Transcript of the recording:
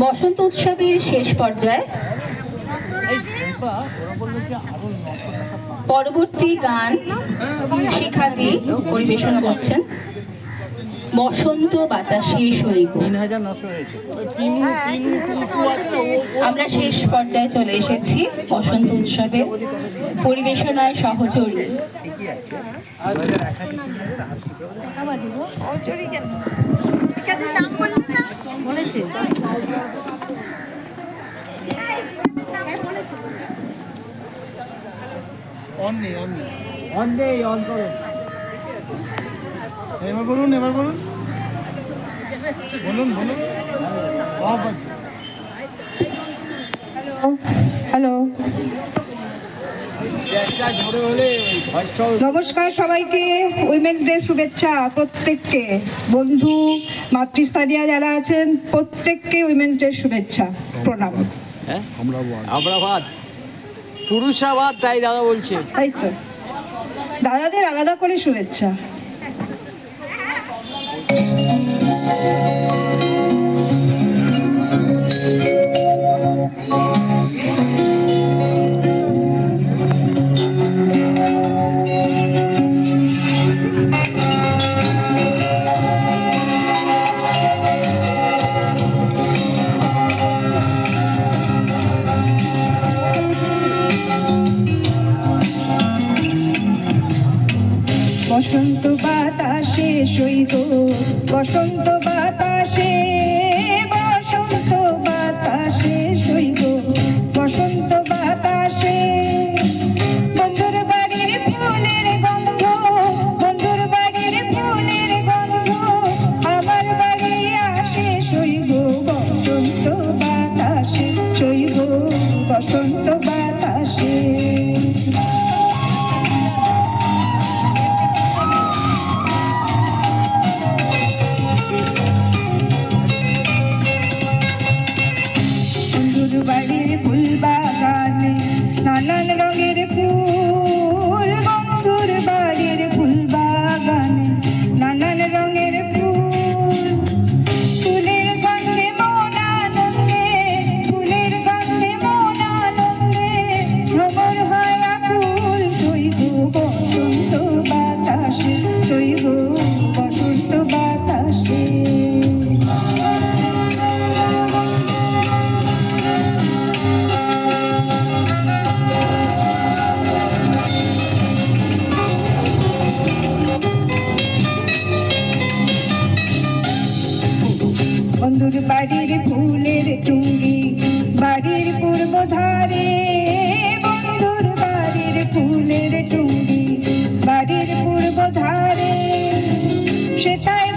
বসন্ত উৎসবের শেষ পর্যায়ে পরবর্তী গান শিখাদি পরিবেশন করছেন বসন্ত বাতাসে সইব। আমরা শেষ পর্যায়ে চলে এসেছি বসন্ত উৎসবের পরিবেশনায় সহচরী। এবার বলুন হ্যালো, নমস্কার সবাইকে। উইমেন্স ডে শুভেচ্ছা প্রত্যেককে। বন্ধু মাতৃস্থানীয় যারা আছেন প্রত্যেককে উইমেন্স ডে শুভেচ্ছা, প্রণাম। আমরা বাদ পুরুষরা বাদ, তাই দাদা বলছে। তাই তো, দাদাদের আলাদা করে শুভেচ্ছা। বসন্ত বাতাসে সইব, বসন্ত বাতাসে, বসন্ত বাতাসে সইব, বসন্ত বাতাসে। বন্ধুর বাড়ির ফুলের গন্ধ, বন্ধুর বাড়ির ফুলের গন্ধ আমার বাড়ি আসে সইব, বসন্ত বাতাসে সইব, বসন্ত বাতাসে। বাড়ির ফুল বাগানে নানান রঙের ফুল, বন্ধুর বাড়ির ফুল বাগানে নানান রঙের ফুল। ফুলের গন্ধে মন আনন্দে, ফুলের গন্ধে মন আনন্দে ভ্রমর হয় আকুল, সইব বসন্ত বাতাসে সইব, বসন্ত বাতাসে। বন্ধুর বাড়ির ফুলের টুঙ্গি বাড়ির পূর্ব ধারে, বন্ধুর বাড়ির ফুলের টুঙ্গি বাড়ির পূর্ব ধারে। সেটাই